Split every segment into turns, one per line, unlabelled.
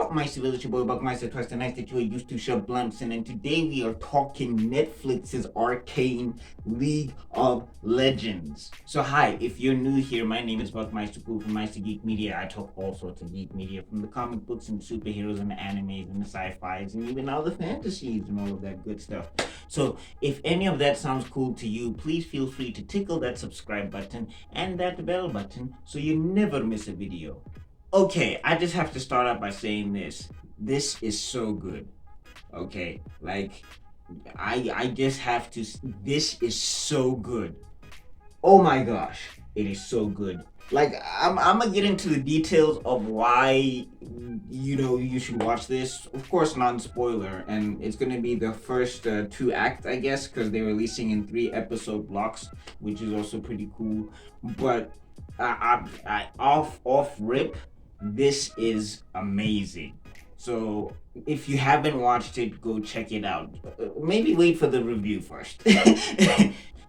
up, Meister Village, your boy Buckmeister, twice the nice that you are used to, Shub Blumpson, and today we are talking Netflix's Arcane League of Legends. So hi, if you're new here, my name is Buckmeister Pooh from Meister Geek Media. I talk all sorts of geek media, from the comic books and superheroes and the animes and the sci-fis and even all the fantasies and all of that good stuff. So if any of that sounds cool to you, please feel free to tickle that subscribe button and that bell button so you never miss a video. Okay, I just have to start out by saying this. This is so good. Okay, like I just have to. This is so good. Oh my gosh, it is so good. Like I'm gonna get into the details of why you should watch this. Of course, non-spoiler, and it's gonna be the first two acts, I guess, because they're releasing in 3 episode blocks, which is also pretty cool. But off rip, this is amazing. So if you haven't watched it, go check it out. Maybe wait for the review first.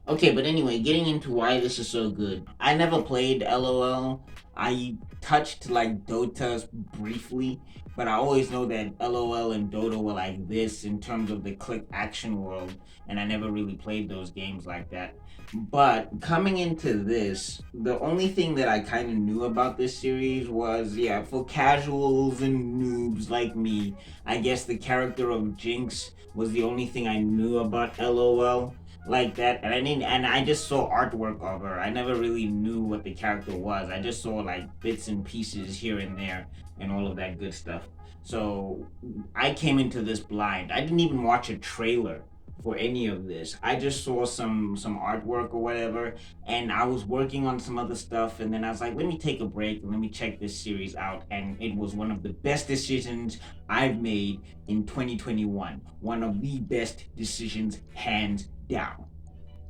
Okay, but anyway, getting into why this is so good. I never played LOL. I touched like Dota briefly, but I always know that LOL and Dota were like this in terms of the click action world, and I never really played those games like that. But coming into this, the only thing that I kind of knew about this series was, yeah, for casuals and noobs like me, I guess the character of Jinx was the only thing I knew about LOL like that, and I just saw artwork of her. I never really knew what the character was. I just saw like bits and pieces here and there and all of that good stuff. So I came into this blind. I didn't even watch a trailer for any of this. I just saw some artwork or whatever, and I was working on some other stuff, and then I was like, let me take a break and let me check this series out. And it was one of the best decisions I've made in 2021. One of the best decisions, hands down.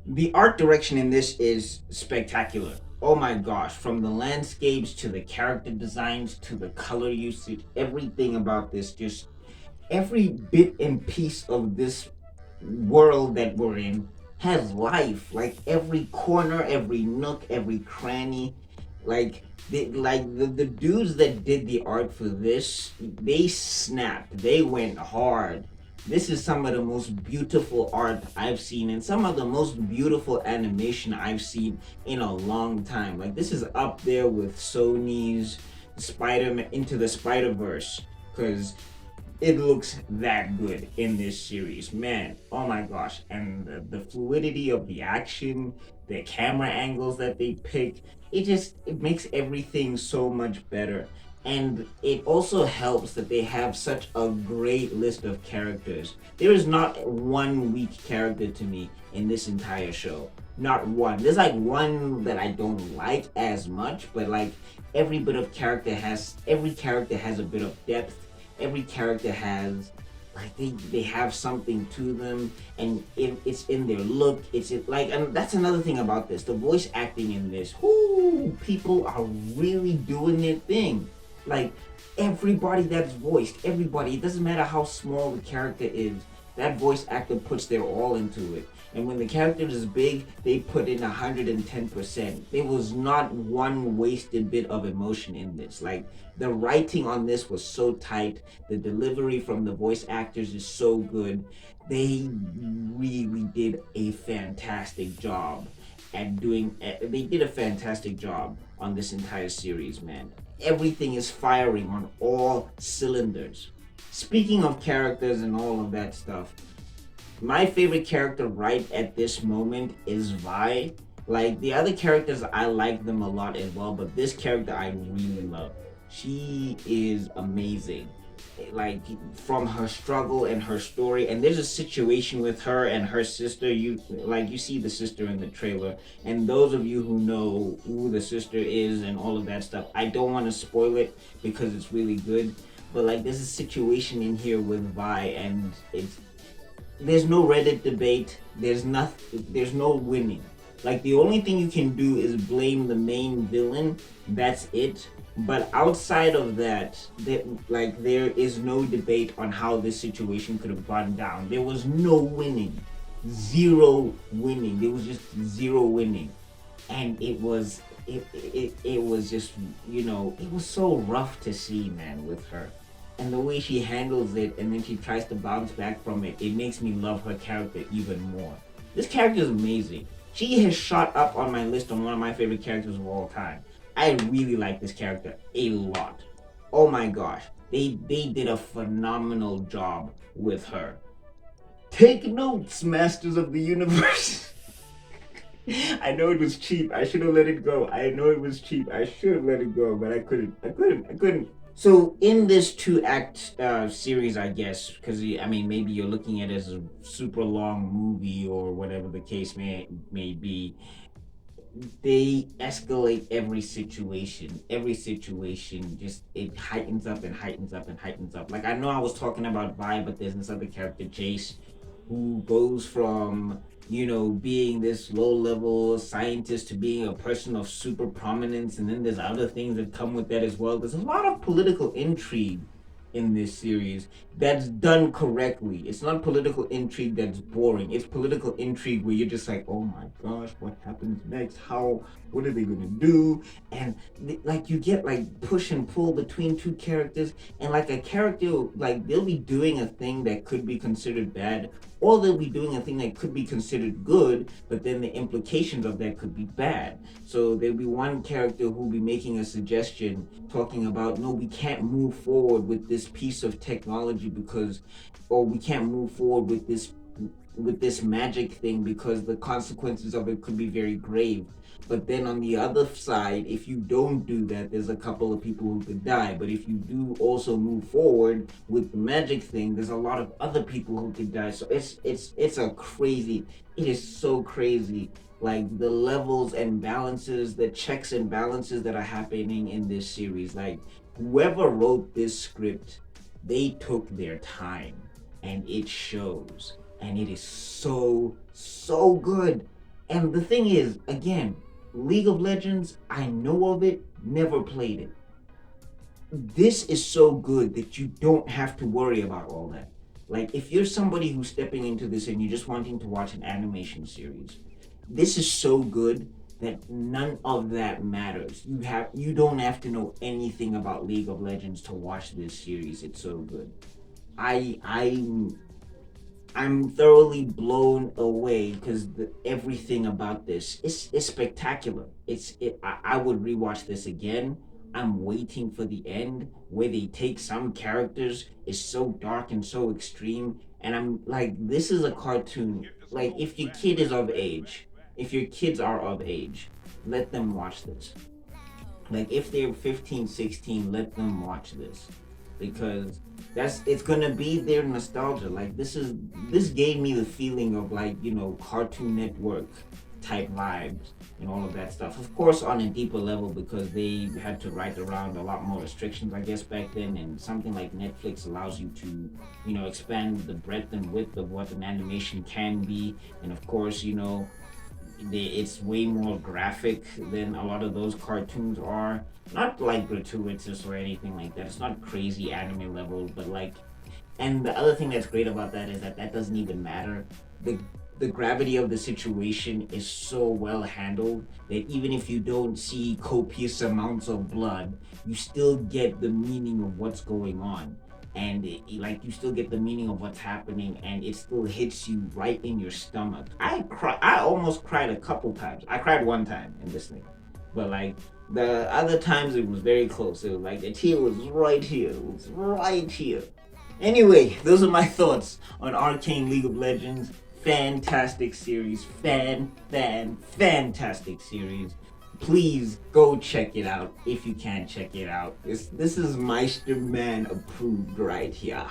The art direction in this is spectacular. Oh my gosh, from the landscapes to the character designs to the color usage, everything about this, just every bit and piece of this world that we're in has life. Like every corner, every nook, every cranny. The dudes that did the art for this, they snapped. They went hard. This is some of the most beautiful art I've seen and some of the most beautiful animation I've seen in a long time. Like this is up there with Sony's Spider-Man Into the Spider-Verse, because it looks that good in this series, man. Oh my gosh. And the fluidity of the action, the camera angles that they pick, it makes everything so much better. And it also helps that they have such a great list of characters. There is not one weak character to me in this entire show. Not one. There's like one that I don't like as much, but like every character has a bit of depth. Every character has, like, they have something to them, and it's in their look. And that's another thing about this, the voice acting in this. Whoo, people are really doing their thing. Like everybody that's voiced, everybody, it doesn't matter how small the character is, that voice actor puts their all into it. And when the character is big, they put in 110%. There was not one wasted bit of emotion in this. Like, the writing on this was so tight. The delivery from the voice actors is so good. They really did a fantastic job they did a fantastic job on this entire series, man. Everything is firing on all cylinders. Speaking of characters and all of that stuff, my favorite character right at this moment is Vi. Like the other characters, I like them a lot as well, but this character I really love. She is amazing. Like from her struggle and her story, and there's a situation with her and her sister. You see the sister in the trailer, and those of you who know who the sister is and all of that stuff, I don't want to spoil it because it's really good. But like there's a situation in here with Vi, and there's no Reddit debate. There's no winning. Like the only thing you can do is blame the main villain. That's it. But outside of that, there is no debate on how this situation could have gone down. There was no winning. Zero winning. There was just zero winning. And it was just, it was so rough to see, man, with her. and the way she handles it, and then she tries to bounce back from it, it makes me love her character even more. This character is amazing. She has shot up on my list on one of my favorite characters of all time. I really like this character a lot. Oh my gosh, they did a phenomenal job with her. Take notes, Masters of the Universe. I know it was cheap. I should have let it go. I know it was cheap. I should have let it go, but I couldn't. So in this two-act series, I guess, because I mean, maybe you're looking at it as a super long movie or whatever the case may be. They escalate every situation. Every situation just it heightens up and heightens up and heightens up. Like I know I was talking about Vi, but there's this other character, Jace, who goes from being this low level scientist to being a person of super prominence, and then there's other things that come with that as well. There's a lot of political intrigue in this series that's done correctly. It's not political intrigue that's boring. It's political intrigue where you're just like, oh my gosh, what happens next? What are they gonna do? And like you get like push and pull between two characters, and like a character, like they'll be doing a thing that could be considered bad, or they'll be doing a thing that could be considered good, but then the implications of that could be bad. So there'll be one character who'll be making a suggestion talking about, no, we can't move forward with this piece of technology because, or we can't move forward with this magic thing because the consequences of it could be very grave. But then on the other side, if you don't do that, there's a couple of people who could die. But if you do also move forward with the magic thing, there's a lot of other people who could die. So it's a crazy. It is so crazy. Like the levels and balances, the checks and balances that are happening in this series. Like whoever wrote this script, they took their time, and it shows. And it is so good. And the thing is, again, League of Legends, I know of it, never played it. This is so good that you don't have to worry about all that. Like, if you're somebody who's stepping into this and you're just wanting to watch an animation series, this is so good that none of that matters. You don't have to know anything about League of Legends to watch this series. It's so good. I'm thoroughly blown away because everything about this is spectacular. I would rewatch this again. I'm waiting for the end where they take some characters. It's so dark and so extreme, and I'm like, this is a cartoon. Like, if your kid is of age, if your kids are of age, let them watch this. Like, if they're 15, 16, let them watch this, because it's gonna be their nostalgia. Like, this gave me the feeling of, like, Cartoon Network type vibes and all of that stuff. Of course, on a deeper level, because they had to write around a lot more restrictions, I guess, back then. And something like Netflix allows you to, expand the breadth and width of what an animation can be. And of course, it's way more graphic than a lot of those cartoons are. Not like gratuitous or anything like that. It's not crazy anime level, but like, and the other thing that's great about that is that doesn't even matter. The gravity of the situation is so well handled that even if you don't see copious amounts of blood, you still get the meaning of what's going on. And you still get the meaning of what's happening, and it still hits you right in your stomach. I almost cried a couple times. I cried one time in this thing, but like the other times it was very close. It was like the tear was right here. It was right here. Anyway, those are my thoughts on Arcane League of Legends. Fantastic series. Fantastic series. Please go check it out if you can check it out. This is Meister Man approved right here.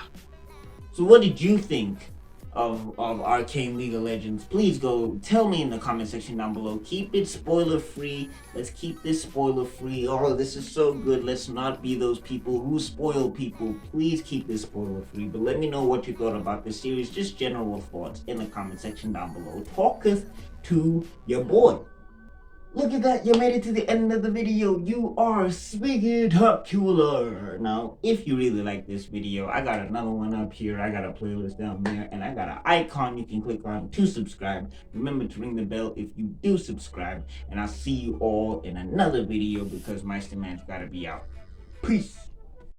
So what did you think of Arcane League of Legends? Please go tell me in the comment section down below. Keep it spoiler free. Let's keep this spoiler free. Oh, this is so good. Let's not be those people who spoil people. Please keep this spoiler free. But let me know what you thought about this series. Just general thoughts in the comment section down below. Talketh to your boy. Look at that, you made it to the end of the video. You are spectacular. Now, if you really like this video, I got another one up here. I got a playlist down there, and I got an icon you can click on to subscribe. Remember to ring the bell if you do subscribe, and I'll see you all in another video because Meister Man's gotta be out. Peace.